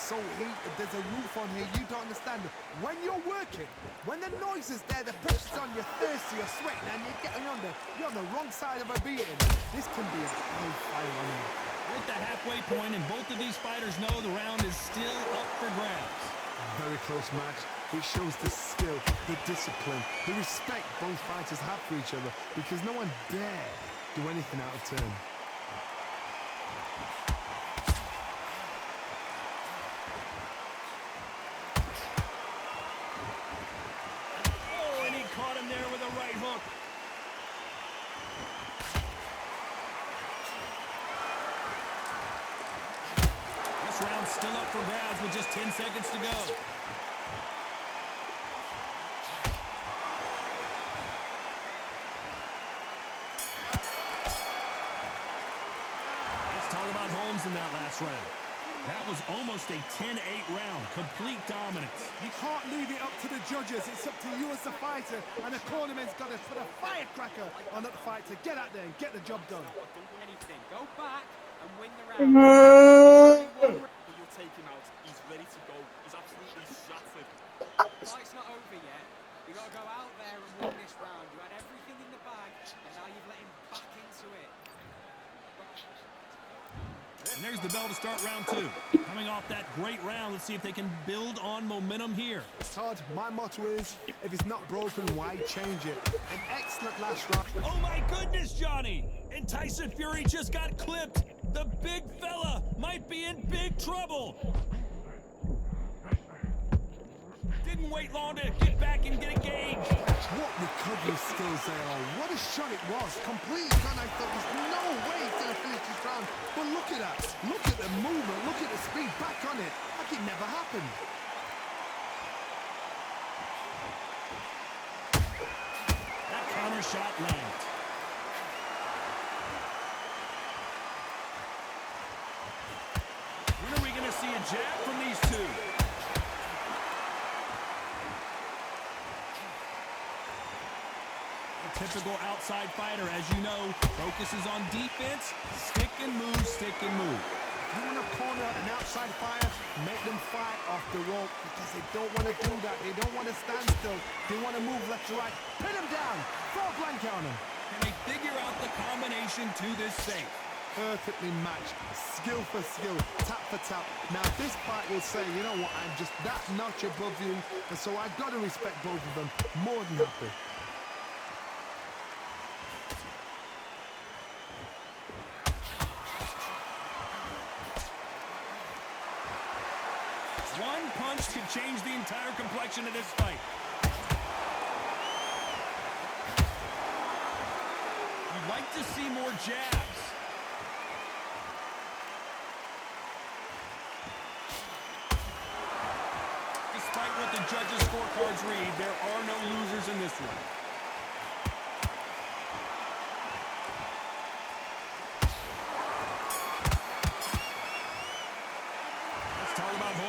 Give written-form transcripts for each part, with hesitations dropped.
so heated, there's a roof on here you don't understand. When you're working, when the noise is there, the pressure's on, you're thirsty, you're sweating, and you're on the wrong side of a beating. This can be a high fire on here. We're at the halfway point, and both of these fighters know the round is still up for grabs. Very close match. It shows the skill, the discipline, the respect both fighters have for each other, because no one dare do anything out of turn. Oh, and he caught him there with a right hook. This round's still up for grabs with just 10 seconds to go. In that last round. That was almost a 10-8 round. Complete dominance. You can't leave it up to the judges. It's up to you as the fighter, and the cornerman's got to put a firecracker on that fight to get out there and get the job done. Don't do anything. Go back and win the round. You'll take him out. He's ready to go. He's absolutely shattered. The fight's not over yet. You got to go out there and win this round. You had everything in the bag, and now you've let him back into it. And there's the bell to start round two. Coming off that great round, let's see if they can build on momentum here. Todd, my motto is, if it's not broken, why change it? An excellent last round. Oh my goodness, Johnny! And Tyson Fury just got clipped. The big fella might be in big trouble. Didn't wait long to get back and get engaged. What recovery skills they are. What a shot it was. Completely gone. I thought there's no way he's going to finish this round. But look at that. Look at the movement. Look at the speed. Back on it. Like it never happened. That counter shot lands. When are we going to see a jab from these two? Typical outside fighter, as you know, focuses on defense, stick and move, stick and move. You want to corner an outside fighter, make them fight off the rope, because they don't want to do that. They don't want to stand still. They want to move left to right. Pin them down. Throw a blanket on them. Can they figure out the combination to this safe? Perfectly matched. Skill for skill. Tap for tap. Now this fight will say, you know what, I'm just that notch above you, and so I've got to respect both of them. More than happy. One punch could change the entire complexion of this fight. You'd like to see more jabs. Despite what the judges' scorecards read, there are no losers in this one.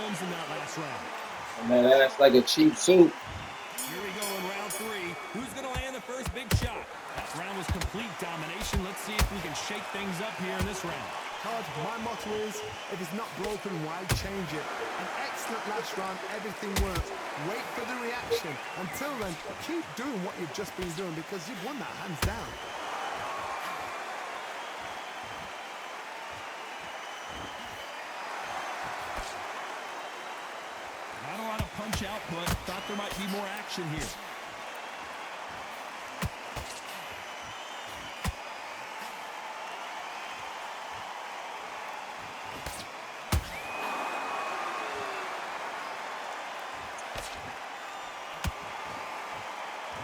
In that last round. Man, that's like a cheap suit. Here we go in round three. Who's going to land the first big shot? That round was complete domination. Let's see if we can shake things up here in this round. Todd, my motto is, if it's not broken, why change it? An excellent last round, everything works. Wait for the reaction. Until then, keep doing what you've just been doing, because you've won that hands down. Punch output. Thought there might be more action here.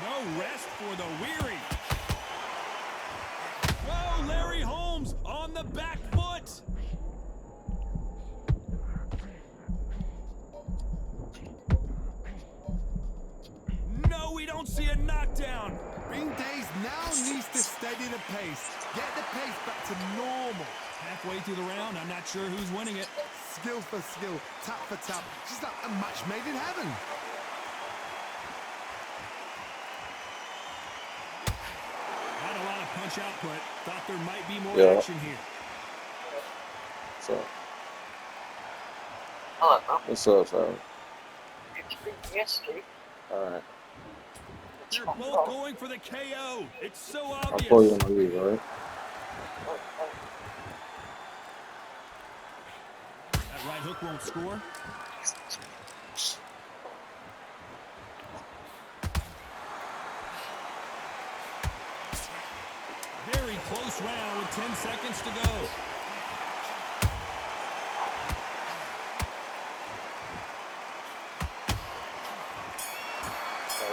No rest for the weary. Whoa, Larry Holmes on the back foot. We don't see a knockdown. Bing Days now needs to steady the pace. Get the pace back to normal. Halfway through the round, I'm not sure who's winning it. Skill for skill, tap for tap. Just like a match made in heaven. Not a lot of punch output. Thought there might be more action here. So What's up, sir? All right. They're both going for the KO. It's so I'll call you obvious. in the league, all right? That right hook won't score. Very close round with 10 seconds to go.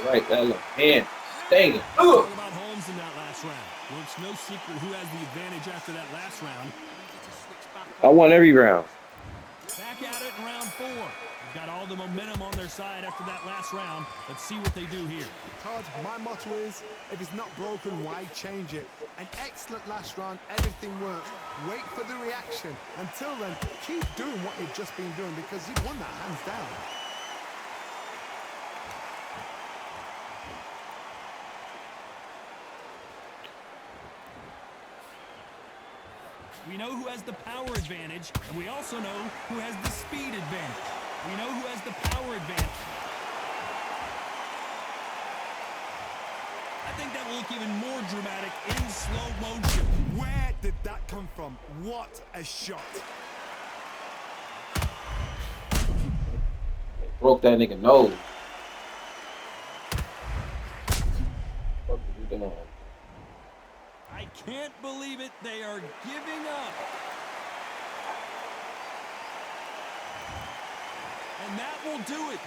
All right, that look. Man, dang it. All Ugh. about Holmes in that last round. Well, it's no secret who has the advantage after that last round. I won every round. Back at it in round 4. They've got all the momentum on their side after that last round. Let's see what they do here. Todd, my motto is, if it's not broken, why change it? An excellent last round, everything works. Wait for the reaction. Until then, keep doing what you've just been doing because you've won that hands down. We know who has the power advantage, and we also know who has the speed advantage. We know who has the power advantage. I think that will look even more dramatic in slow motion. Where did that come from? What a shot. Broke that nigga nose. What are you doing? I can't believe it. They are giving up. And that will do it.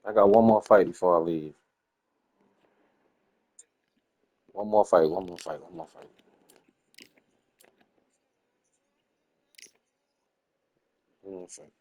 I got one more fight before I leave. One more fight, one more fight, one more fight. One more fight.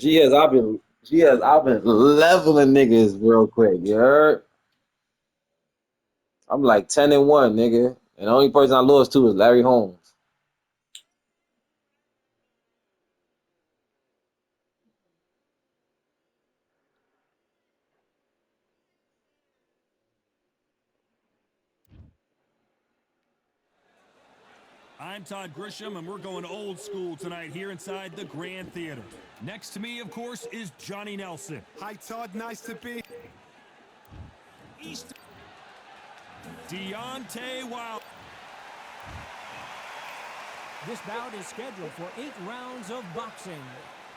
I've been leveling niggas real quick, you heard? I'm like 10-1, nigga. And the only person I lost to is Larry Holmes. I'm Todd Grisham, and we're going old school tonight here inside the Grand Theater. Next to me, of course, is Johnny Nelson. Hi, Todd. Nice to be. East Deontay Wilder. This bout is scheduled for 8 rounds of boxing.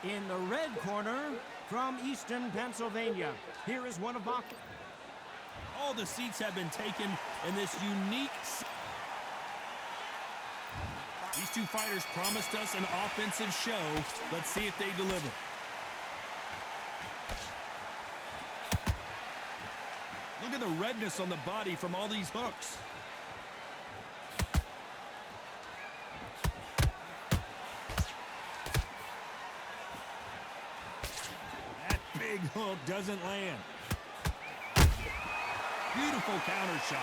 In the red corner, from Easton, Pennsylvania, here is one of boxing. All the seats have been taken in this unique. These two fighters promised us an offensive show. Let's see if they deliver. Look at the redness on the body from all these hooks. That big hook doesn't land. Beautiful counter shot.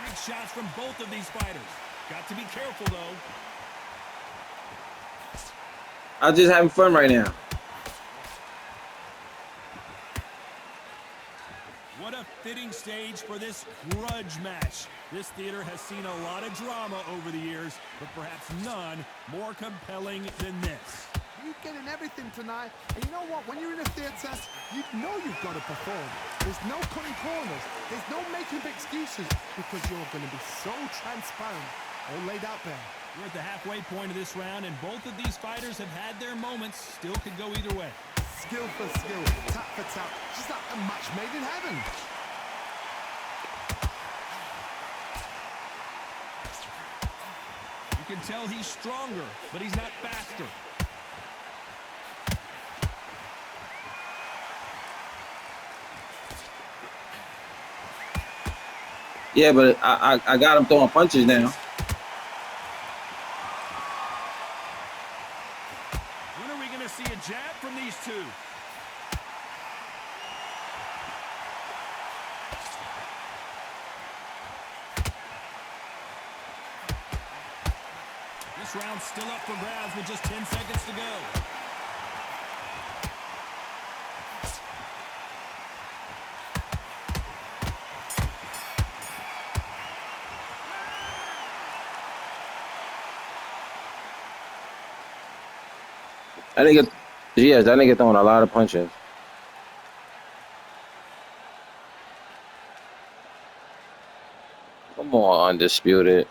Big shots from both of these fighters. Got to be careful, though. I'm just having fun right now. What a fitting stage for this grudge match. This theater has seen a lot of drama over the years, but perhaps none more compelling than this. You're getting everything tonight. And you know what? When you're in a theatre, you know you've got to perform. There's no cutting corners. There's no making up excuses because you're going to be so transparent. All laid out there. We're at the halfway point of this round, and both of these fighters have had their moments. Still could go either way. Skill for skill, tap for tap. Just like a match made in heaven. You can tell he's stronger, but he's not faster. Yeah, but I got him throwing punches now. When are we going to see a jab from these two? This round's still up for grabs with just 10 seconds to go. That nigga, yes, that nigga throwing a lot of punches. Come on, Undisputed.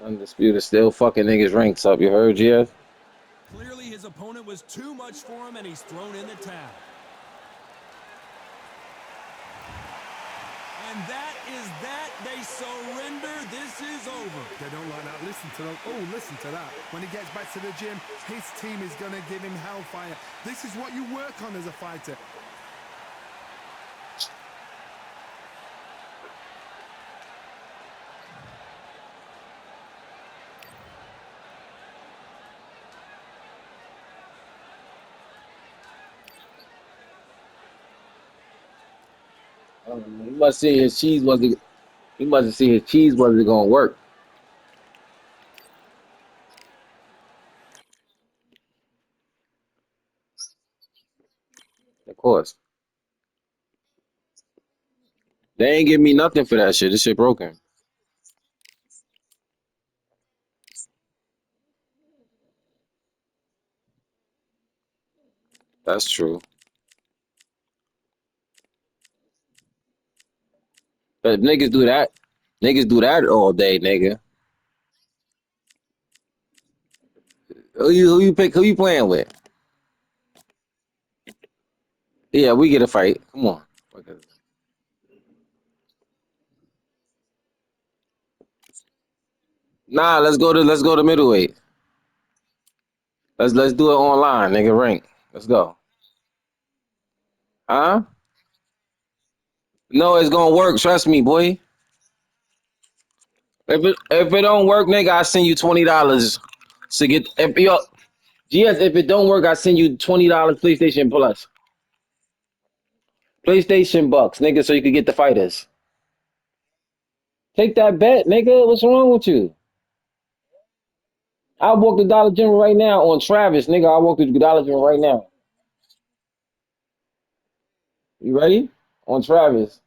Undisputed still fucking niggas ranks up. You heard, GF? Clearly his opponent was too much for him, and he's thrown in the towel. And that is that. They surrender. This is over. They don't like that. Listen to that. Oh, listen to that. When he gets back to the gym, his team is going to give him hellfire. This is what you work on as a fighter. He must see his cheese wasn't. He must have seen his cheese wasn't gonna work. Of course, they ain't give me nothing for that shit. This shit broken. That's true. But niggas do that all day, nigga. Who you pick? Who you playing with? Yeah, we get a fight. Come on. Nah, let's go to middleweight. Let's do it online, nigga. Rank. Let's go. Huh? No, it's gonna work. Trust me, boy. If it don't work, nigga, I send you $20 to get. If yo, GS, if it don't work, I send you $20 PlayStation Plus, PlayStation bucks, nigga, so you can get the fighters. Take that bet, nigga. What's wrong with you? I walk the Dollar General right now on Travis, nigga. I walk the Dollar General right now. You ready? On Travis,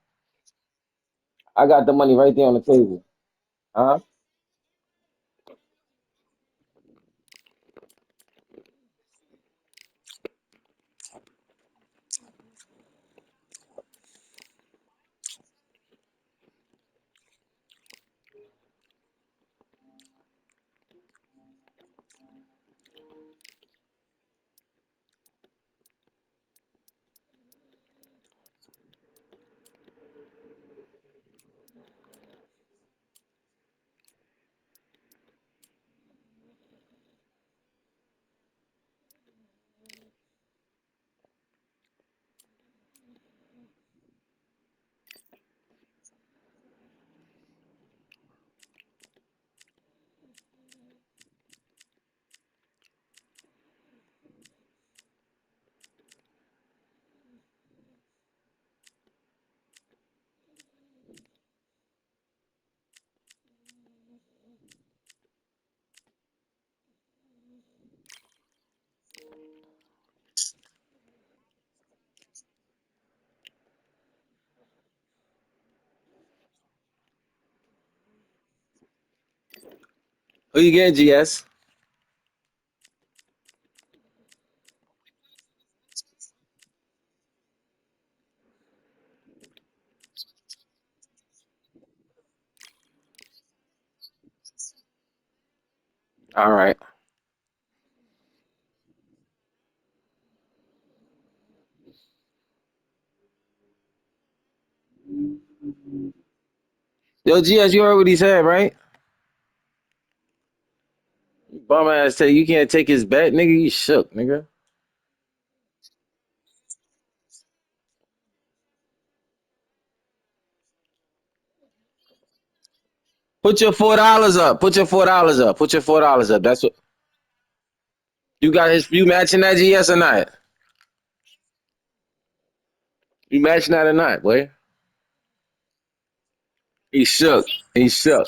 I got the money right there on the table. Huh? Who you getting, GS? All right. Yo, GS, you heard what he said, right? Bum ass say you can't take his bet, nigga. You shook, nigga. Put your $4 up. Put your $4 up. Put your $4 up. That's what you got. His you matching that GS or not? You matching that or not, boy? He shook. He shook.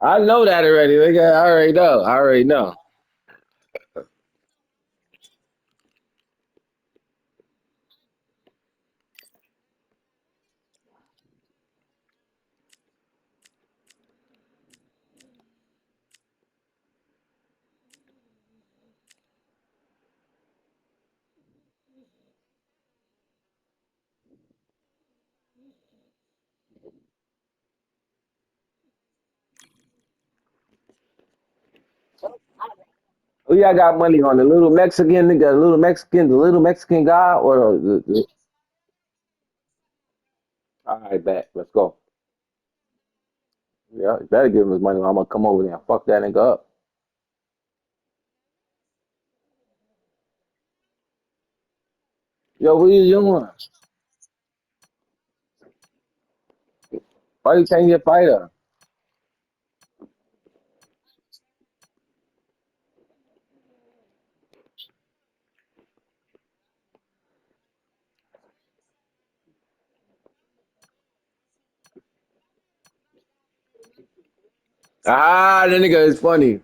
I know that already, nigga. I already know. I already know. Who y'all got money on? The little Mexican nigga, the little Mexican guy, or all right, bet. Let's go. Yeah, you better give him his money. Or I'm gonna come over there and fuck that nigga up. Yo, what you doing? Why you change your fighter? Ah, that nigga is funny.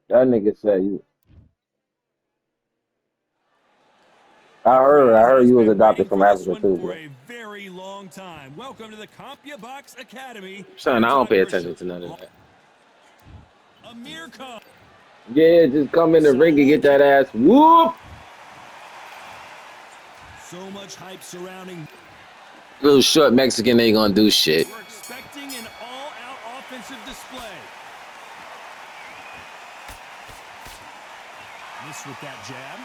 That nigga said you. The I crowd heard has you was been waiting adopted from for this Africa one too, for bro. a very long time. Welcome to the CompuBox Academy. Son, I don't Two-time pay your attention to none of that. Amir Khan. Yeah, just come in the So ring and we'll get that ass whoop. so much hype surrounding. Little short Mexican ain't gonna do shit. We're expecting an all-out offensive display. Miss with that jab.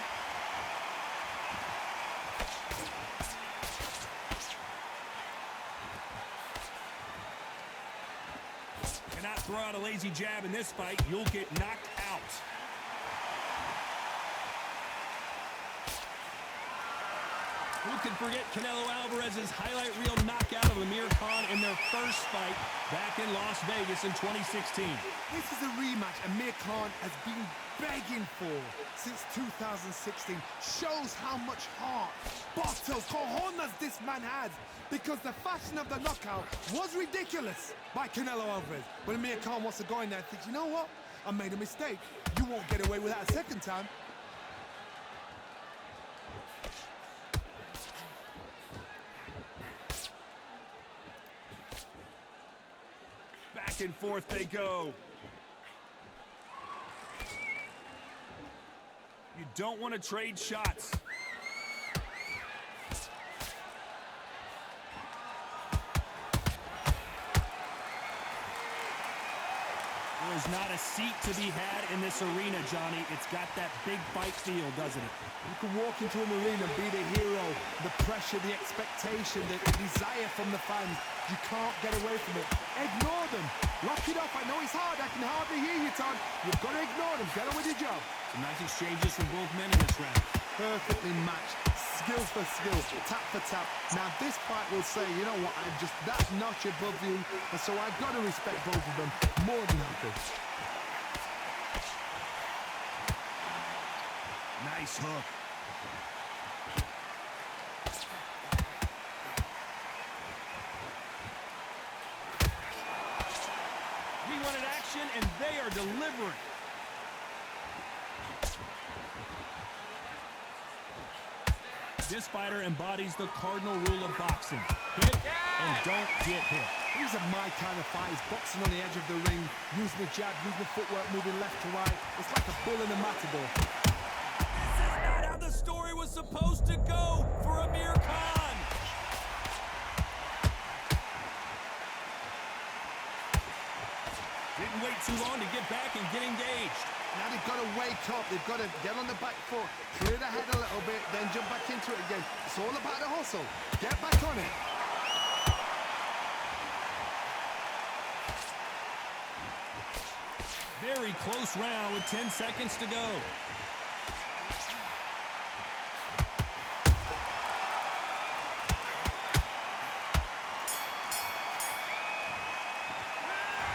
Cannot throw out a lazy jab in this fight. You'll get knocked out. Who can forget Canelo Alvarez's highlight reel knockout of Amir Khan in their first fight back in Las Vegas in 2016? This is a rematch Amir Khan has been begging for since 2016. Shows how much heart, bottles, cojones this man has. Because the fashion of the knockout was ridiculous by Canelo Alvarez. But Amir Khan wants to go in there and think, you know what? I made a mistake. You won't get away with that a second time. Back and forth they go. You don't want to trade shots. There's not a seat to be had in this arena, Johnny. It's got that big fight feel, doesn't it? You can walk into an arena and be the hero, the pressure, the expectation, the desire from the fans. You can't get away from it. Ignore them. Lock it up. I know it's hard. I can hardly hear you, Todd. You've got to ignore them. Get on with your job. Some nice exchanges from both men in this round. Perfectly matched. Skill for skill. Tap for tap. Now this fight will say, you know what, I'm just that notch above you. And so I've got to respect both of them more than happy. Nice hook. We wanted action, and they are delivering. This fighter embodies the cardinal rule of boxing. Hit and don't get hit. These are my kind of fights. Boxing on the edge of the ring, using the jab, using the footwork, moving left to right. It's like a bull in a matador. This is not how the story was supposed to go for Amir Khan. Didn't wait too long to get back and get engaged. Now they've got to wake up. They've got to get on the back foot, clear the head a little bit, then jump back into it again. It's all about the hustle. Get back on it. Very close round with 10 seconds to go.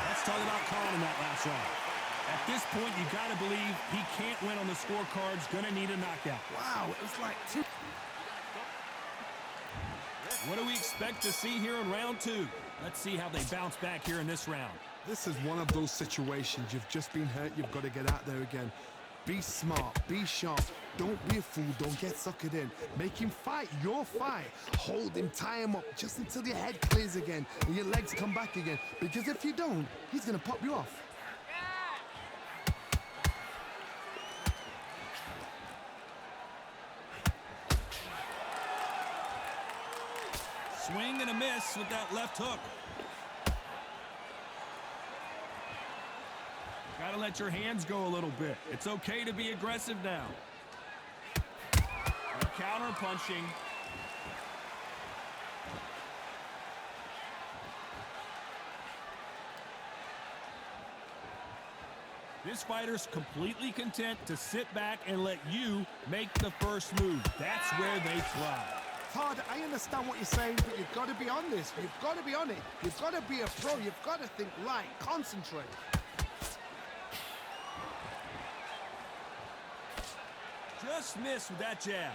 Let's talk about Khan in that last round. At this point, you got to believe he can't win on the scorecard's going to need a knockout. Wow, it was like two. What do we expect to see here in round two? Let's see how they bounce back here in this round. This is one of those situations. You've just been hurt. You've got to get out there again. Be smart. Be sharp. Don't be a fool. Don't get suckered in. Make him fight your fight. Hold him. Tie him up just until your head clears again and your legs come back again. Because if you don't, he's going to pop you off. Swing and a miss with that left hook. Gotta let your hands go a little bit. It's okay to be aggressive now. Counter punching. This fighter's completely content to sit back and let you make the first move. That's where they thrive. Todd, I understand what you're saying, but you've got to be on this. You've got to be on it. You've got to be a pro. You've got to think light. Concentrate. Just missed with that jab.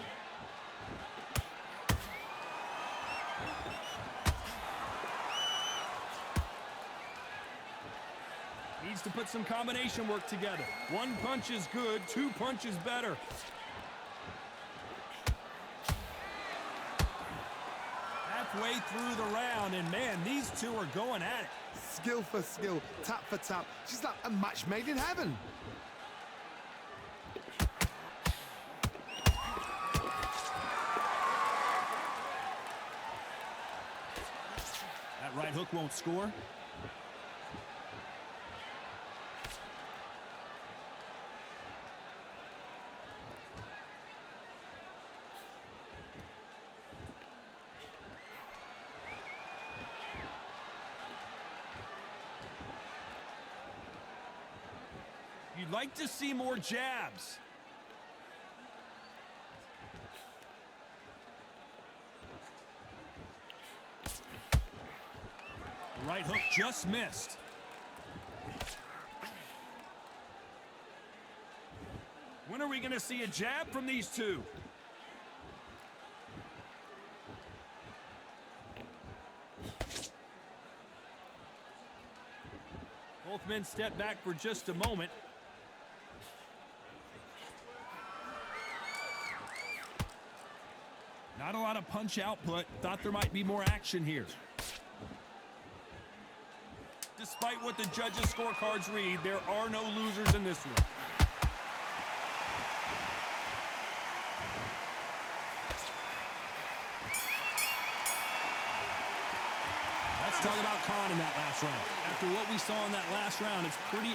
Needs to put some combination work together. One punch is good, two punches better. Halfway through the round, and man, these two are going at it. Skill for skill, tap for tap. She's like a match made in heaven. That right hook won't score. You'd like to see more jabs. The right hook just missed. When are we going to see a jab from these two? Both men step back for just a moment. Not a lot of punch output. Thought there might be more action here. Despite what the judges' scorecards read, there are no losers in this one. Let's talk about Khan in that last round. After what we saw in that last round, it's pretty...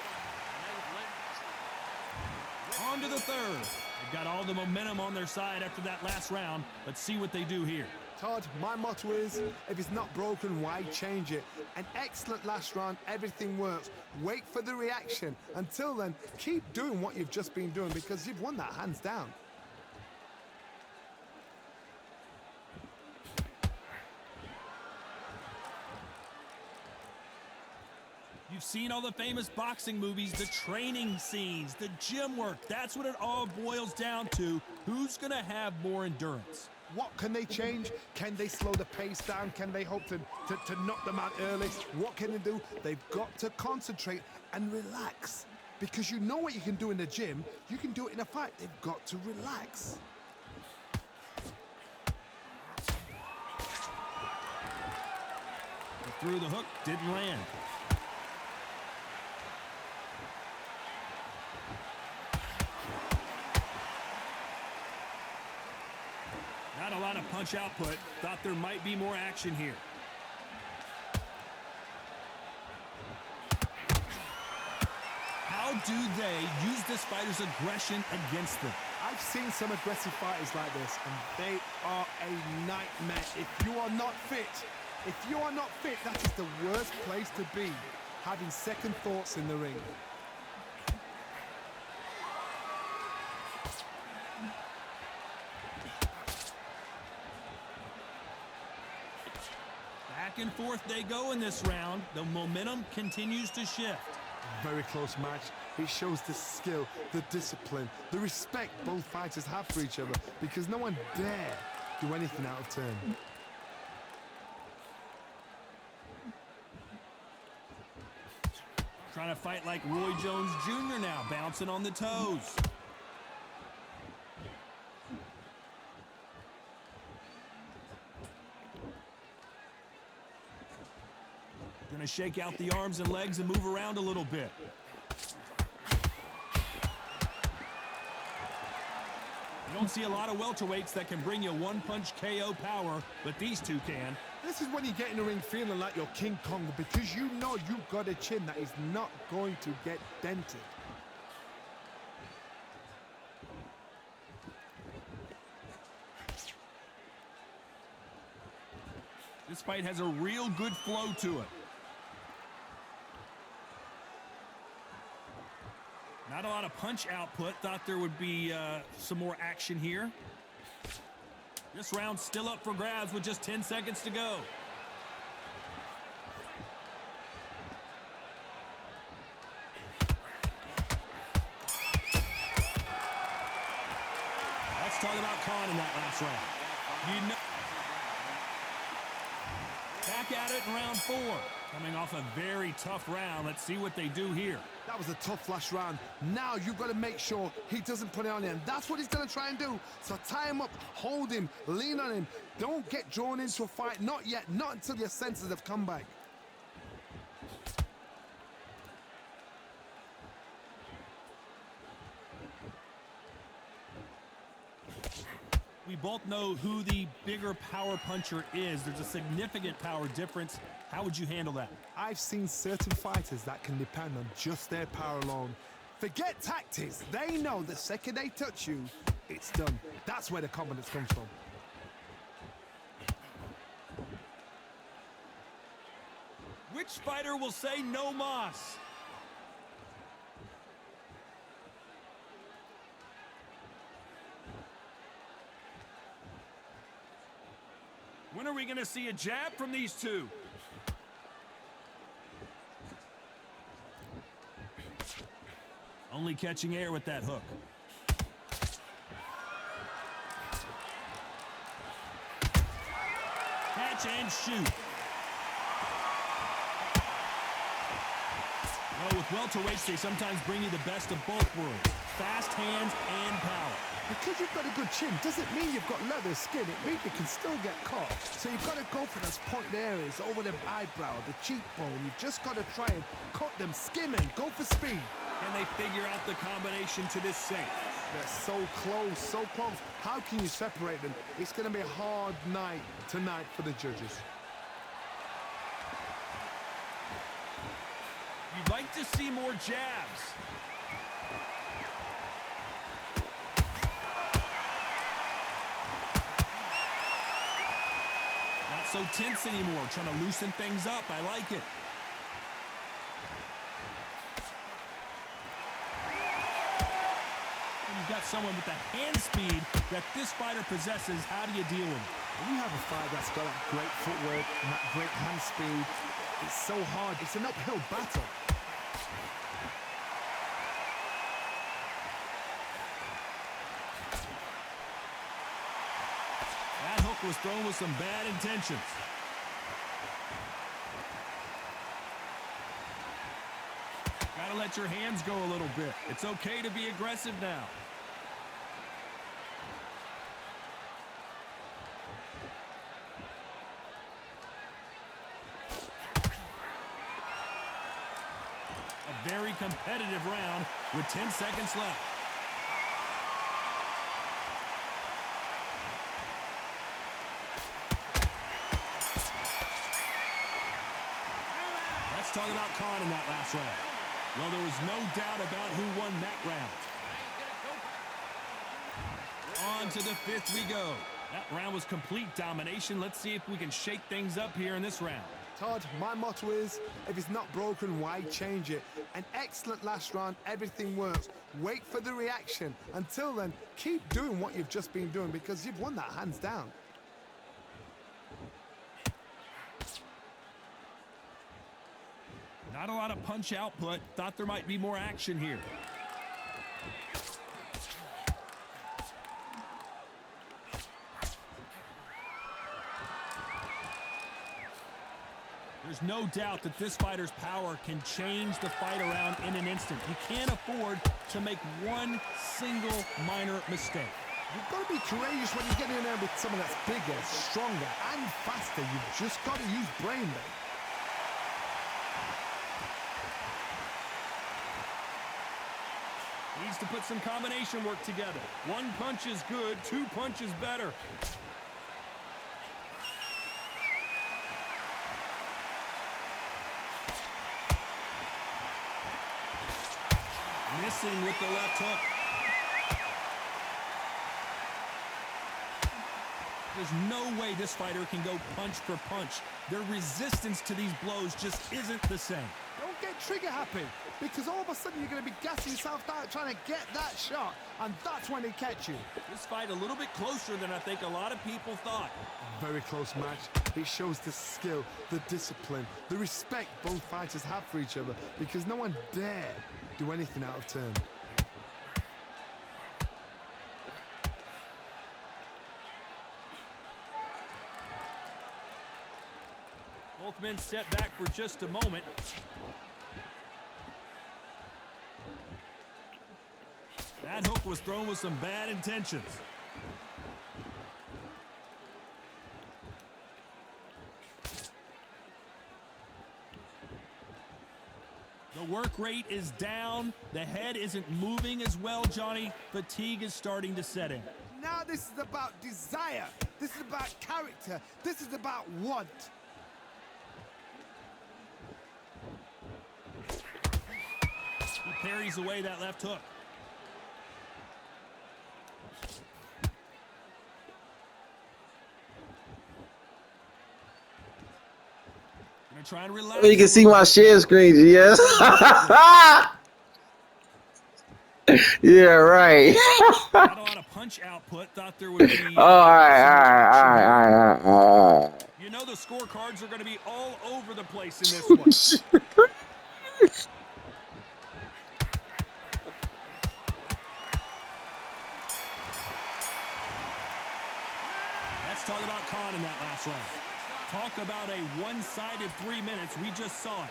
On to the third. They've got all the momentum on their side after that last round. Let's see what they do here. Todd, my motto is, if it's not broken, why change it? An excellent last round, everything works. Wait for the reaction. Until then, keep doing what you've just been doing because you've won that hands down. You've seen all the famous boxing movies, the training scenes, the gym work. That's what it all boils down to. Who's going to have more endurance? What can they change? Can they slow the pace down? Can they hope to knock them out early? What can they do? They've got to concentrate and relax. Because you know what you can do in the gym, you can do it in a fight. They've got to relax. He threw the hook, didn't land. Not a lot of punch output. Thought there might be more action here. do they use this fighter's aggression against them? I've seen some aggressive fighters like this, and they are a nightmare. If you are not fit, that is the worst place to be, having second thoughts in the ring. Back and forth they go in this round. The momentum continues to shift. Very close match. It shows the skill, the discipline, the respect both fighters have for each other, because no one dare do anything out of turn. Trying to fight like Roy Jones Jr. now, bouncing on the toes. Gonna shake out the arms and legs and move around a little bit. You don't see a lot of welterweights that can bring you one-punch KO power, but these two can. This is when you get in the ring feeling like you're King Kong, because you know you've got a chin that is not going to get dented. This fight has a real good flow to it. Not a lot of punch output. Thought there would be some more action here. This round's still up for grabs with just 10 seconds to go. Let's talk about Khan in that last round. You know, back at it in round 4. Coming off a very tough round. Let's see what they do here. That was a tough last round. Now you've got to make sure he doesn't put it on him. That's what he's going to try and do. So tie him up, hold him, lean on him. Don't get drawn into a fight. Not yet. Not until your senses have come back. We both know who the bigger power puncher is. There's a significant power difference. How would you handle that? I've seen certain fighters that can depend on just their power alone. Forget tactics. They know the second they touch you, it's done. That's where the confidence comes from. Which fighter will say no mas? When are we going to see a jab from these two? Only catching air with that hook. Catch and shoot. Well, with welterweights, they sometimes bring you the best of both worlds. Fast hands and power. Because you've got a good chin doesn't mean you've got leather skin. It means you can still get caught. So you've got to go for those pointed areas over the eyebrow, the cheekbone. You've just got to try and cut them, skim and go for speed. Can they figure out the combination to this safe? They're so close, so close. How can you separate them? It's going to be a hard night tonight for the judges. You'd like to see more jabs. Not so tense anymore, trying to loosen things up. I like it. You've got someone with the hand speed that this fighter possesses. How do you deal with it? When you have a fight that's got that great footwork and that great hand speed, it's so hard. It's an uphill battle. That hook was thrown with some bad intentions. Gotta let your hands go a little bit. It's okay to be aggressive now. A very competitive round with 10 seconds left. Let's talk about Khan in that last round. Well, there was no doubt about who won that round. On to the fifth we go. That round was complete domination. Let's see if we can shake things up here in this round. Todd, my motto is, if it's not broken, why change it? An excellent last round, everything works. Wait for the reaction. Until then, keep doing what you've just been doing because you've won that hands down. Not a lot of punch output. Thought there might be more action here. There's no doubt that this fighter's power can change the fight around in an instant. You can't afford to make one single minor mistake. You've got to be courageous when you get in there with someone that's bigger, stronger, and faster. You've just got to use brain there. Needs to put some combination work together. One punch is good, two punches better. Missing with the left hook. There's no way this fighter can go punch for punch. Their resistance to these blows just isn't the same. Don't get trigger happy, because all of a sudden you're going to be gassing yourself out trying to get that shot, and that's when they catch you. This fight a little bit closer than I think a lot of people thought. Very close match. It shows the skill, the discipline, the respect both fighters have for each other, because no one dared do anything out of turn. Both men step back for just a moment. That hook was thrown with some bad intentions. The work rate is down. The head isn't moving as well, Johnny. Fatigue is starting to set in. Now this is about desire. This is about character. This is about want. He parries away that left hook. Gonna try and relax. You can see my share screen, yes. Yeah, right. Not a lot of punch output. Thought there would be. All right. You know the scorecards are going to be all over the place in this one. Let's talk about Khan in that last round. Talk about a one-sided 3 minutes. We just saw it.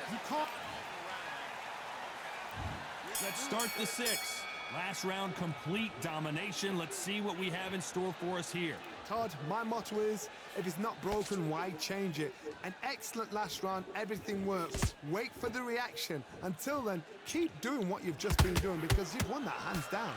Let's start the sixth. Last round, complete domination. Let's see what we have in store for us here. Todd, my motto is, if it's not broken, why change it? An excellent last round, everything works. Wait for the reaction. Until then, keep doing what you've just been doing because you've won that hands down.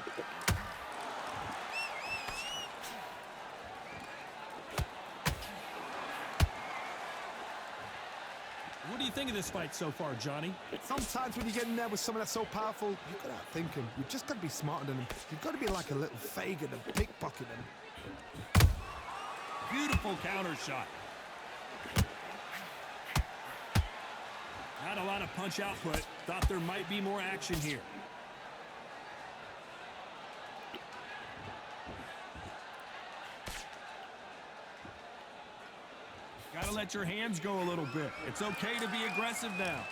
What do you think of this fight so far, Johnny? Sometimes when you get in there with someone that's so powerful, you've got to outthink him. You've just got to be smarter than him. You've got to be like a little Fagin and pickpocket him. Beautiful counter shot. Not a lot of punch output. Thought there might be more action here. Gotta let your hands go a little bit. It's okay to be aggressive now.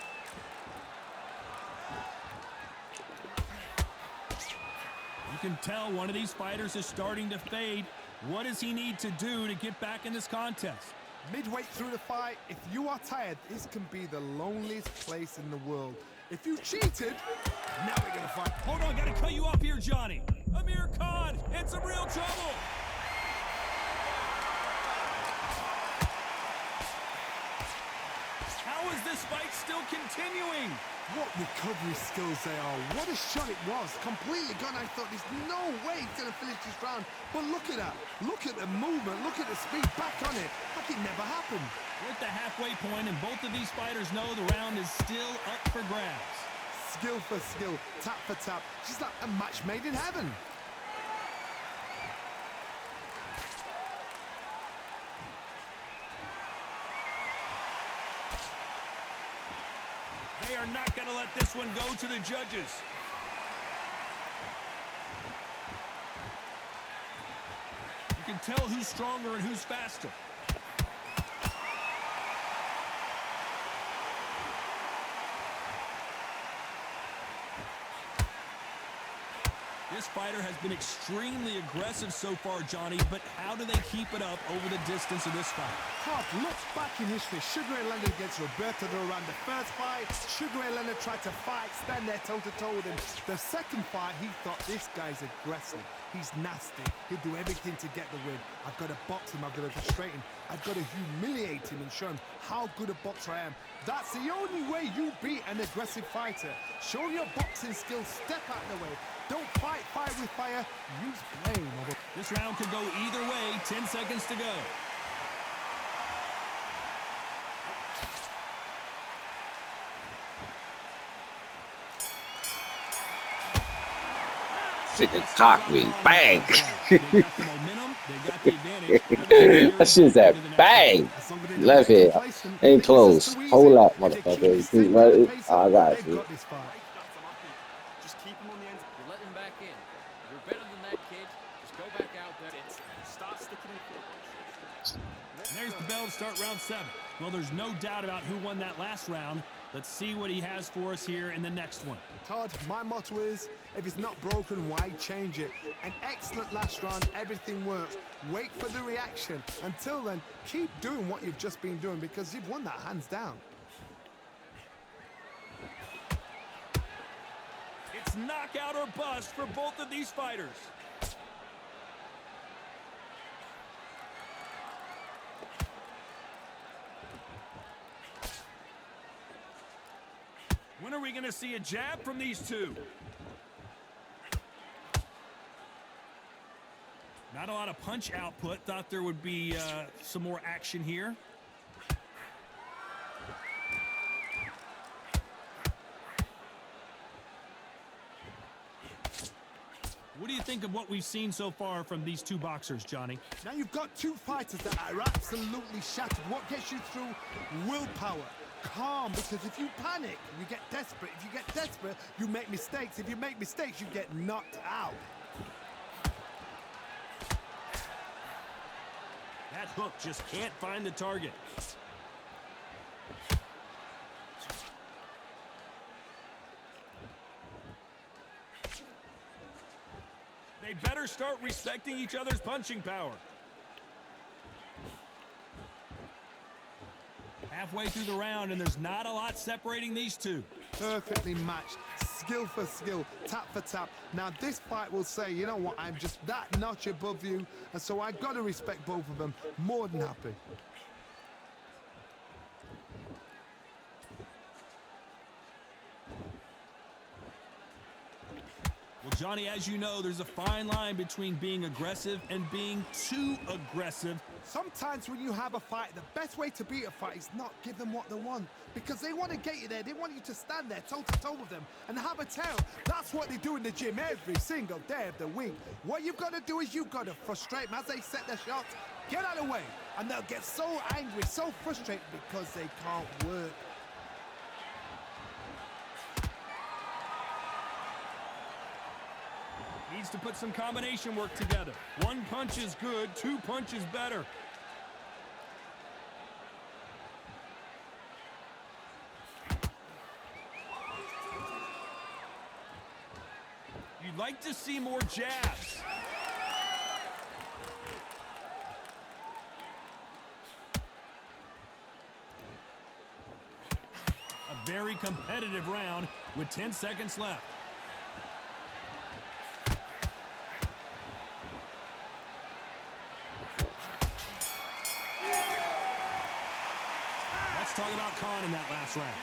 You can tell one of these fighters is starting to fade. What does he need to do to get back in this contest? Midway through the fight, if you are tired, this can be the loneliest place in the world. If you cheated, now we're gonna fight. Hold on, gotta cut you off here, Johnny. Amir Khan in some real trouble. How is this fight still continuing? What recovery skills they are. What a shot it was. Completely gone. I thought there's no way he's going to finish this round. But look at that. Look at the movement. Look at the speed. Back on it. Like it never happened. We're at the halfway point, and both of these fighters know the round is still up for grabs. skill for skill, tap for tap. She's like a match made in heaven. They are not going to let this one go to the judges. You can tell who's stronger and who's faster. This fighter has been extremely aggressive so far, Johnny, but how do they keep it up over the distance of this fight? Todd looks back in history. Sugar Ray Leonard against Roberto Duran. The first fight, Sugar Ray Leonard tried to fight, stand there toe-to-toe with him. The second fight, he thought, this guy's aggressive. He's nasty. He'll do everything to get the win. I've got to box him. I've got to frustrate him. I've got to humiliate him and show him how good a boxer I am. That's the only way you beat an aggressive fighter. Show your boxing skills. Step out of the way. Don't fight fire with fire. Use blame. This round could go either way. 10 seconds to go. Sick and cock me. Bang. They got the momentum. They got the advantage. That shit's that bang. Left head. Ain't close. Hold up, motherfucker. I got you. Just keep him on the end. You let him back in. You're better than that, kid. Just go back out there. Start sticking in the There's the bell to start round 7. Well, there's no doubt about who won that last round. Let's see what he has for us here in the next one. Todd, my motto is, if it's not broken, why change it? An excellent last round, everything works. Wait for the reaction. Until then, keep doing what you've just been doing because you've won that hands down. It's knockout or bust for both of these fighters. When are we going to see a jab from these two? Not a lot of punch output. Thought there would be some more action here. What do you think of what we've seen so far from these two boxers, Johnny? Now you've got two fighters that are absolutely shattered. What gets you through? Willpower. Calm, because if you panic, you get desperate. If you get desperate, you make mistakes. If you make mistakes, you get knocked out. That hook just can't find the target. They better start respecting each other's punching power. Halfway through the round, and there's not a lot separating these two. Perfectly matched, skill for skill, tap for tap. Now this fight will say, you know what, I'm just that notch above you, and so I got to respect both of them. More than happy. Well, Johnny, as you know, there's a fine line between being aggressive and being too aggressive. Sometimes when you have a fight, the best way to beat a fight is not give them what they want. Because they want to get you there. They want you to stand there toe-to-toe with them and have a tail. That's what they do in the gym every single day of the week. What you've got to do is you've got to frustrate them as they set their shots. Get out of the way. And they'll get so angry, so frustrated because they can't work. Needs to put some combination work together. One punch is good, two punches better. You'd like to see more jabs. A very competitive round with 10 seconds left. Talk about Khan in that last round.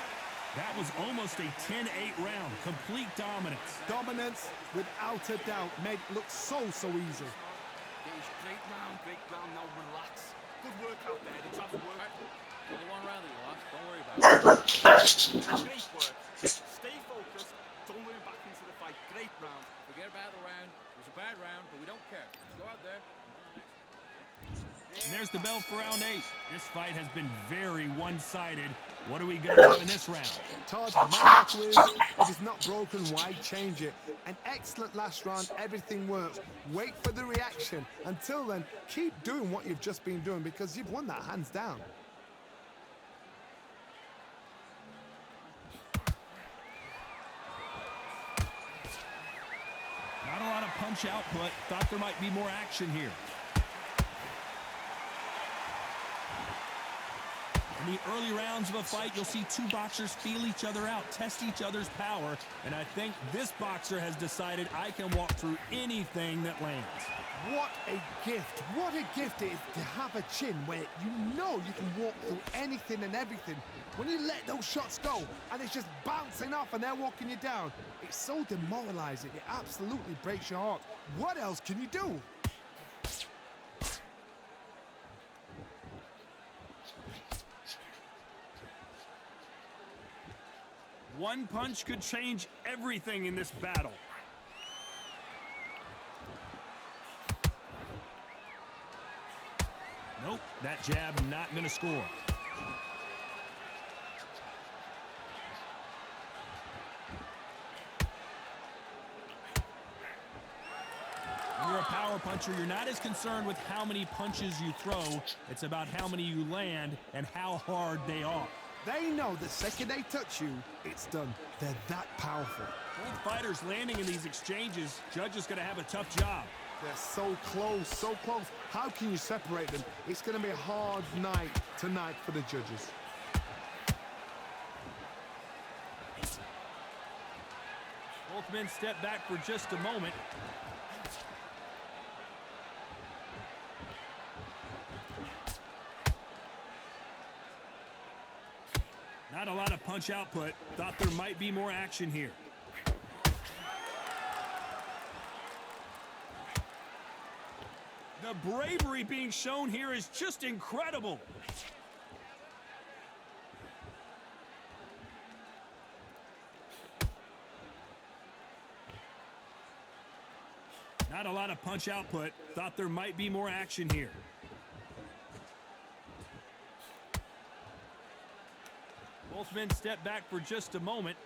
That was almost a 10-8 round. Complete dominance. Dominance, without a doubt, made it look so easy. Great round, now relax. Good work out there, the tough work. Only one round that you lost, don't worry about it. Great work. Stay focused. fight. Great round. Forget about the round. It was a bad round, but we don't care. Let's go out there. And there's the bell for round 8. This fight has been very one-sided. What are we going to have in this round? Todd, my motto is, if it's not broken, why change it? An excellent last round, everything works. Wait for the reaction. Until then, keep doing what you've just been doing because you've won that hands down. Not a lot of punch output. Thought there might be more action here. In the early rounds of a fight, you'll see two boxers feel each other out, test each other's power, and I think this boxer has decided I can walk through anything that lands. What a gift. What a gift it is to have a chin where you know you can walk through anything and everything. When you let those shots go and it's just bouncing off and they're walking you down, it's so demoralizing. It absolutely breaks your heart. What else can you do? One punch could change everything in this battle. Nope, that jab not going to score. When you're a power puncher, you're not as concerned with how many punches you throw. It's about how many you land and how hard they are. They know the second they touch you, it's done. They're that powerful. Both fighters landing in these exchanges, Judge is going to have a tough job. They're so close, so close. How can you separate them? It's going to be a hard night tonight for the judges. Both men step back for just a moment. Not a lot of punch output. Thought there might be more action here. The bravery being shown here is just incredible. Not a lot of punch output. Thought there might be more action here. Both men step back for just a moment.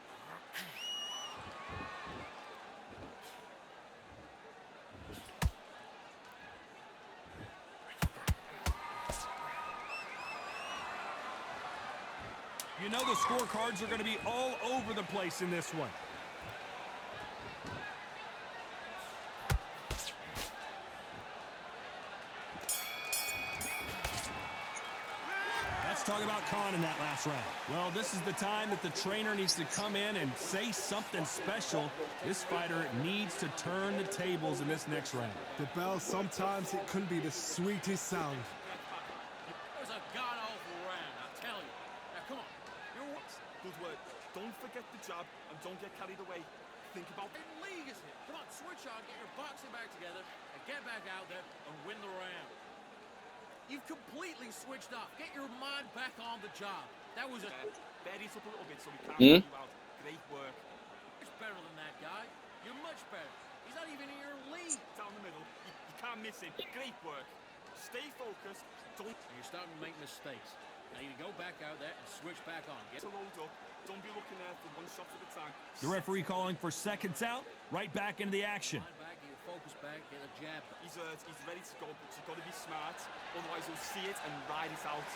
You know the scorecards are going to be all over the place in this one. Let's talk about Khan in that last round. Well, this is the time that the trainer needs to come in and say something special. This fighter needs to turn the tables in this next round. The bell, sometimes it can be the sweetest sound. It was a god-awful round, I tell you. Now, come on. You're what? Good word. Don't forget the jab and don't get carried away. Think about it. League is here. Come on, switch on, get your boxing back together, and get back out there and win the round. You've completely switched off. Get your mind back on the job. That was a... Bury it up a little bit so we can't Hmm? get you out. Great work. Much better than that guy. You're much better. He's not even in your league. Down the middle. You can't miss him. Great work. Stay focused. Don't You're starting to make mistakes. Now you go back out there and switch back on. Get to load up. Don't be looking there for one shot at a time. The referee calling for seconds out. Right back into the action. mind back, get your focus back, get a jab. He's ready to go, but you've got to be smart. Otherwise, you'll see it and ride it out.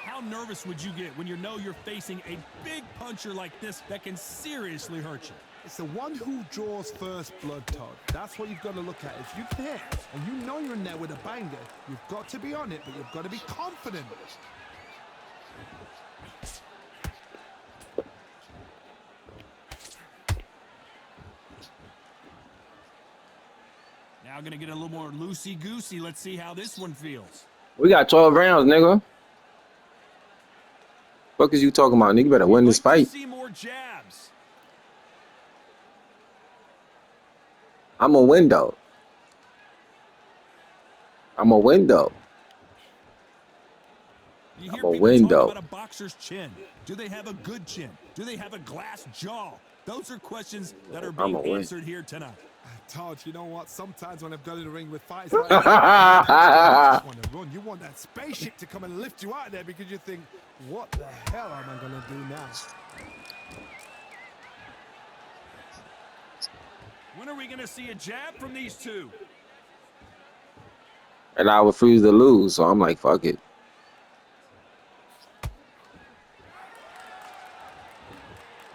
How nervous would you get when you know you're facing a big puncher like this that can seriously hurt you? It's the one who draws first blood, Todd. That's what you've got to look at. If you can hit and you know you're in there with a banger, you've got to be on it, but you've got to be confident. Now going to get a little more loosey-goosey. Let's see how this one feels. We got 12 rounds, nigga. Fuck is you talking about, nigga? You better win this Like to fight. see more jabs. I'm a window. I'm a window. You I'm hear a people win, talk though. about a boxer's chin. Do they have a good chin? Do they have a glass jaw? Those are questions that are I'm being a win. answered here tonight. Todd, you know what? Sometimes when I've got in the ring with fighters like that, you just want to run. You want that spaceship to come and lift you out of there because you think, what the hell am I going to do now? When are we going to see a jab from these two? And I refuse to lose, so I'm like, fuck it.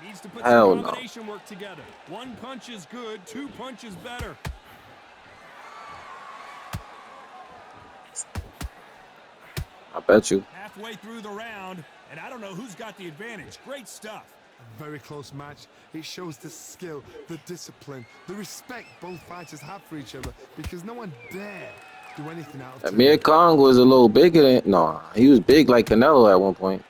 Needs to put Hell some no. combination work together. One punch is good, two punches better. I bet you. Halfway through the round, and I don't know who's got the advantage. Great stuff. A very close match. It shows the skill, the discipline, the respect both fighters have for each other because no one dare do anything out of turn. Amir Khan was a little bigger than no, he was big like Canelo at one point.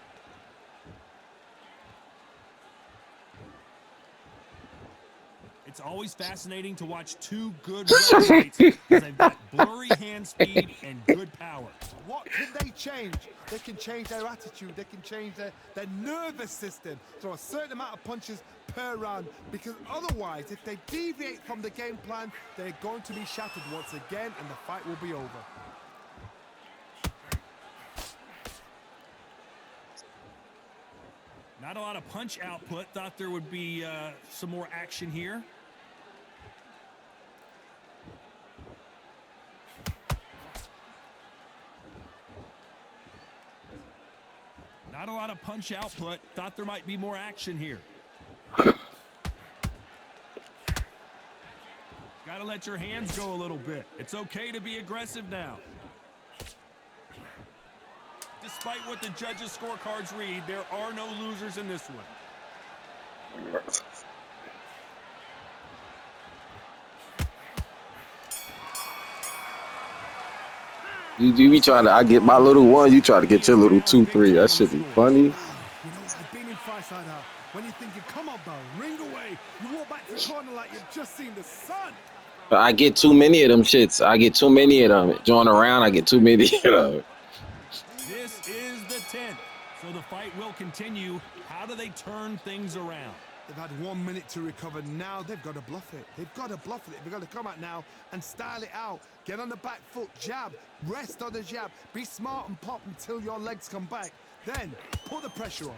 It's always fascinating to watch two good welterweights because they've got blurry hand speed and good power. What can they change? They can change their attitude. They can change their nervous system. Throw a certain amount of punches per round because otherwise, if they deviate from the game plan, they're going to be shattered once again and the fight will be over. Not a lot of punch output. Thought there would be some more action here. Not a lot of punch output. Thought there might be more action here. Got to let your hands go a little bit. It's okay to be aggressive now. Despite what the judges' scorecards read, there are no losers in this one. You be trying to, I get my little one, you try to get your little 2-3. That should be funny. You know, I've been in fights like that. When you think you come up, though, ring away. You walk back to the corner like you've just seen the sun. I get too many of them shits. I get too many of them. Join around, I get too many of them. This is the 10th, so the fight will continue. How do they turn things around? They've had 1 minute to recover. Now they've got to bluff it. They've got to bluff it. They've got to come out now and style it out. Get on the back foot, jab, rest on the jab. Be smart and pop until your legs come back. Then put the pressure on.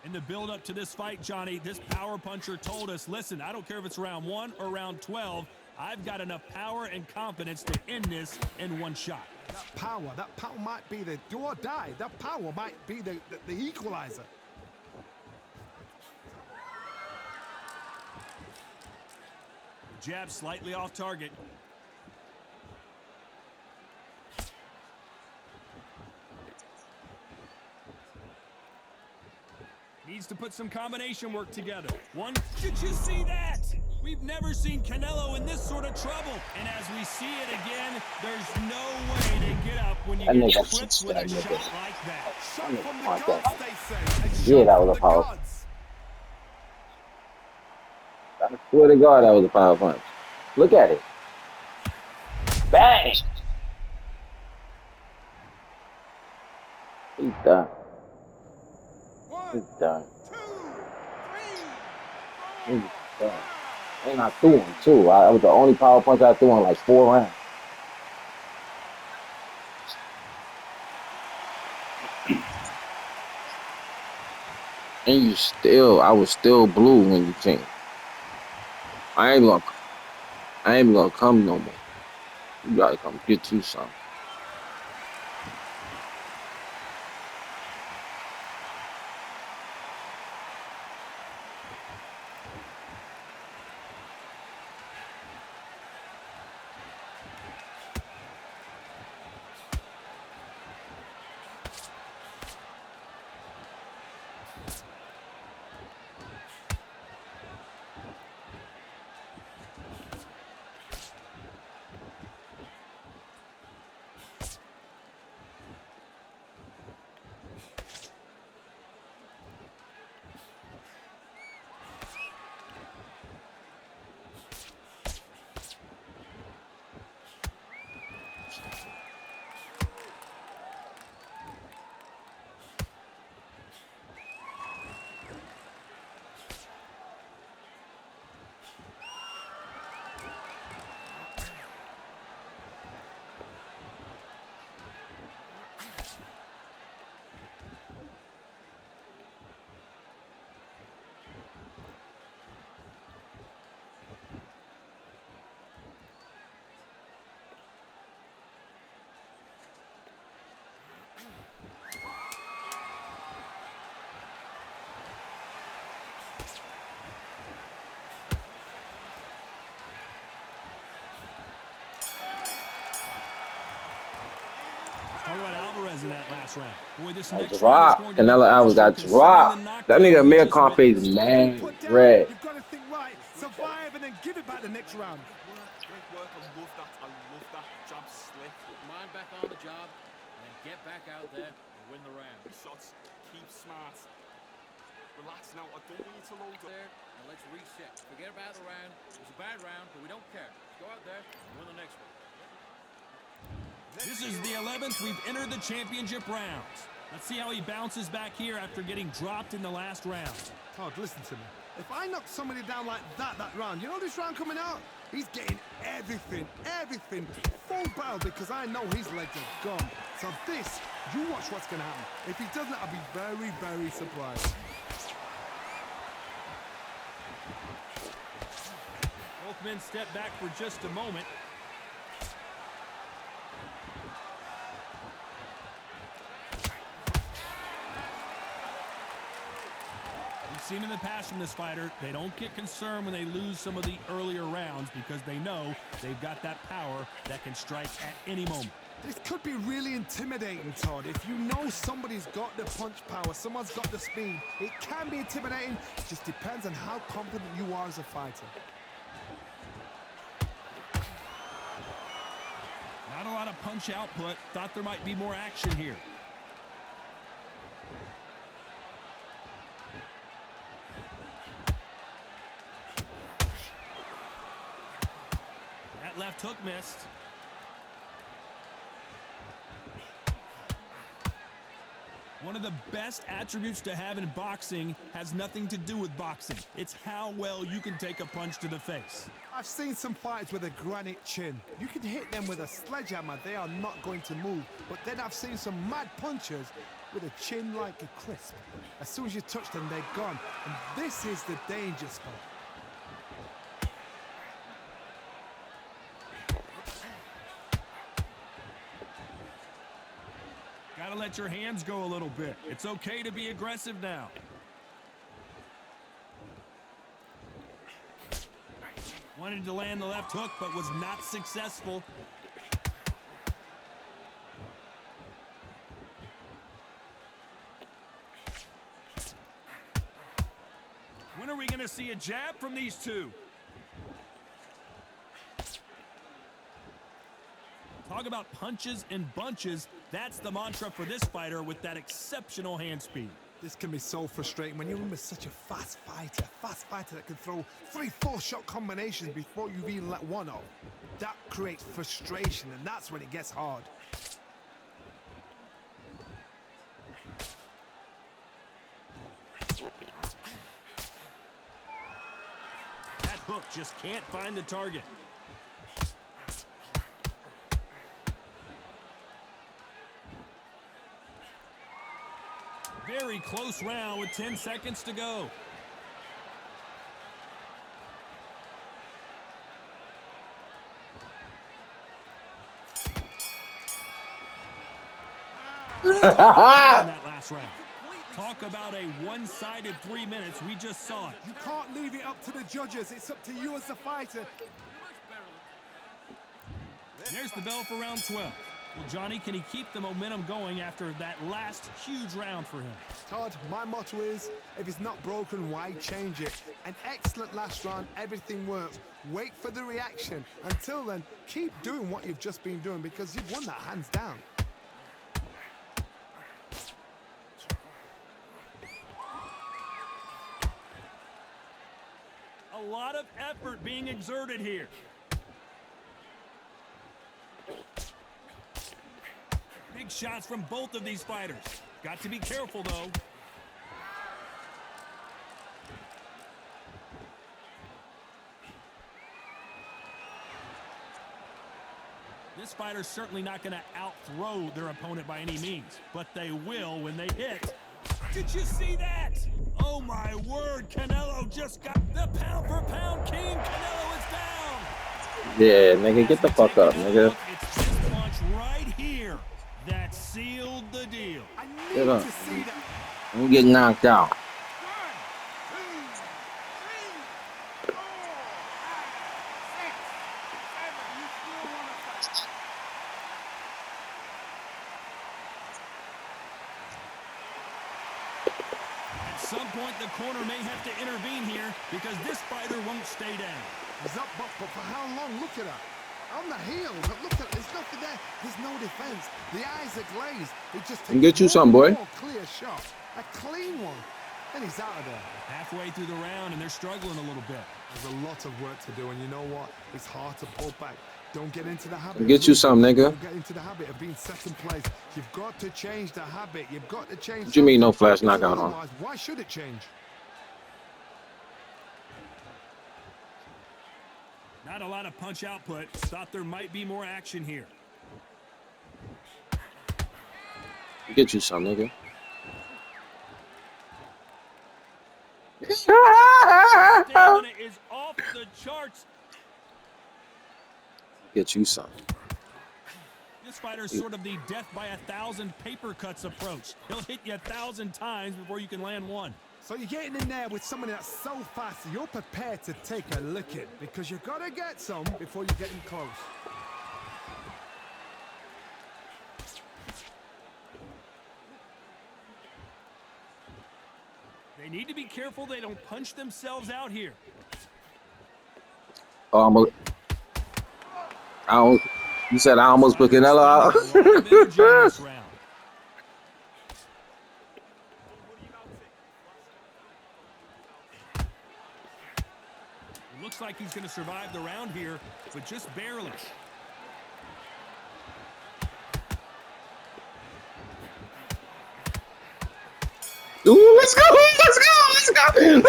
In the build-up to this fight, Johnny, this power puncher told us, listen, I don't care if it's round 1 or round 12, I've got enough power and confidence to end this in one shot. That power might be the do or die. That power might be the equalizer. Jab slightly off target. Needs to put some combination work together. One, did you see that? We've never seen Canelo in this sort of trouble. And as we see it again, there's no way to get up when you get clipped with a shot like that. Shot from the gods, they say. Yeah, that was a power. I swear to God, that was a power punch. Look at it. Bang! He's done. He's done. He's done. And I threw him too. That was the only power punch I threw in like 4 rounds. And I was still blue when you came. I ain't gonna come no more. You gotta come get you some. that last round. Boy, this I next round is dropped. going to be Canelo Alvarez crucial got considering the dropped. That knockdown nigga we Amir just Khan face witnessed. mad Put down, red. you've got to think right, survive and then give it back the next round. Great work. I love that. I love that. Jab slip. Put mine back on the job and get back out there and win the round. Shots. Keep smart. Relax now. I don't want you to load up. There, and let's reset. Forget about the round. It was a bad round, but we don't care. Let's go out there and win the next one. This is the 11th. We've entered the championship rounds. Let's see how he bounces back here after getting dropped in the last round. Todd, listen to me. If I knock somebody down like that round, you know this round coming out? He's getting everything, full barrel because I know his legs are gone. So this, you watch what's going to happen. If he doesn't, I'll be very, very surprised. Both men step back for just a moment. We've seen in the past from this fighter, they don't get concerned when they lose some of the earlier rounds because they know they've got that power that can strike at any moment. This could be really intimidating, Todd. If you know somebody's got the punch power, someone's got the speed, it can be intimidating. It just depends on how confident you are as a fighter. Not a lot of punch output. Thought there might be more action here. That left hook missed. One of the best attributes to have in boxing has nothing to do with boxing. It's how well you can take a punch to the face. I've seen some fighters with a granite chin. You can hit them with a sledgehammer, they are not going to move. But then I've seen some mad punchers with a chin like a crisp. As soon as you touch them, they're gone. And this is the danger spot. Gotta let your hands go a little bit. It's okay to be aggressive now. Wanted to land the left hook, but was not successful. When are we gonna see a jab from these two? Talk about punches and bunches. That's the mantra for this fighter with that exceptional hand speed. This can be so frustrating when you're in with such a fast fighter that can throw 3-4 shot combinations before you even let one off. That creates frustration, and that's when it gets hard. That hook just can't find the target. Very close round with 10 seconds to go. In that last round. Talk about a one-sided 3 minutes. We just saw it. You can't leave it up to the judges. It's up to you as the fighter. There's the bell for round 12. Well, Johnny, can he keep the momentum going after that last huge round for him? Todd, my motto is, if it's not broken, why change it? An excellent last round, everything works. Wait for the reaction. Until then, keep doing what you've just been doing because you've won that hands down. A lot of effort being exerted here. Big shots from both of these fighters. Got to be careful, though. This fighter's certainly not going to out-throw their opponent by any means, but they will when they hit. Did you see that? Oh, my word. Canelo just got the pound-for-pound king. Canelo is down. Yeah, nigga, get the fuck up, nigga. It's this punch right here that sealed the deal. I need Get up. to see that. I'm getting knocked out. some point, the corner may have to intervene here because this fighter won't stay down. He's up, but for how long? Look at her. On the heel, but look at, there's nothing there. There's no defense. The eyes are glazed. It just takes Get you one some, boy. more clear shot, a clean one, and he's out of there. Halfway through the round, and they're struggling a little bit. There's a lot of work to do, and you know what? It's hard to pull back. Don't get into the habit. Get you some, nigga. Don't get into the habit of being second place. You've got to change the habit. You've got to change. What you mean no flash something, knockout on? otherwise, why should it change? Not a lot of punch output. Thought there might be more action here. Get you some, nigga. Stamina is off the charts. Get you some. This fighter is sort of the death by 1,000 paper cuts approach. He'll hit you 1,000 times before you can land one. So you're getting in there with somebody that's so fast, you're prepared to take a licking because you've got to get some before you're getting close. They need to be careful they don't punch themselves out here. Oh, you said I almost put Canelo out. A lot of energy in this round. Looks like he's going to survive the round here, but just barely. Ooh, let's go! Let's go! Let's go! It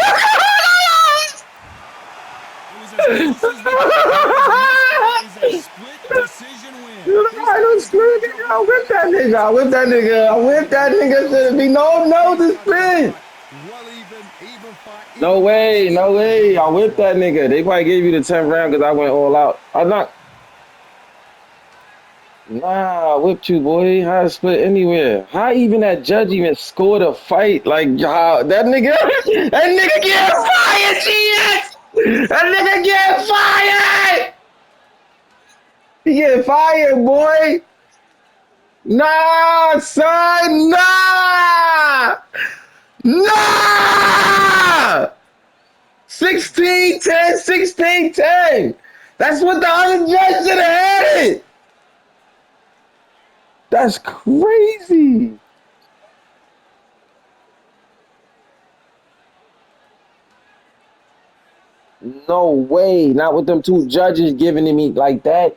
was as close as we could. This is a split decision win. I whipped that nigga. I whipped that nigga. I whipped that nigga. Should be no the split. Well, even fight. No way, no way. I whipped that nigga. They probably gave you the 10th round because I went all out. I'm not. Nah, I whipped you, boy. How to split anywhere? How even that judge even scored a fight? Like, how that nigga get fired, GS! That nigga get fired! He get fired, boy. Nah, son, nah! Nah! 16-10, 16-10. That's what the other judge should have had it. That's crazy. No way. Not with them two judges giving it me like that.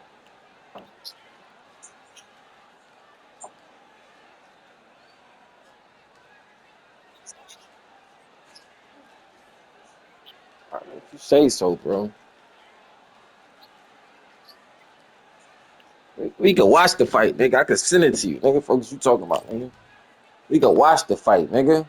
You say so, bro. We can watch the fight, nigga. I can send it to you, nigga. Folks, you talking about, nigga? We can watch the fight, nigga.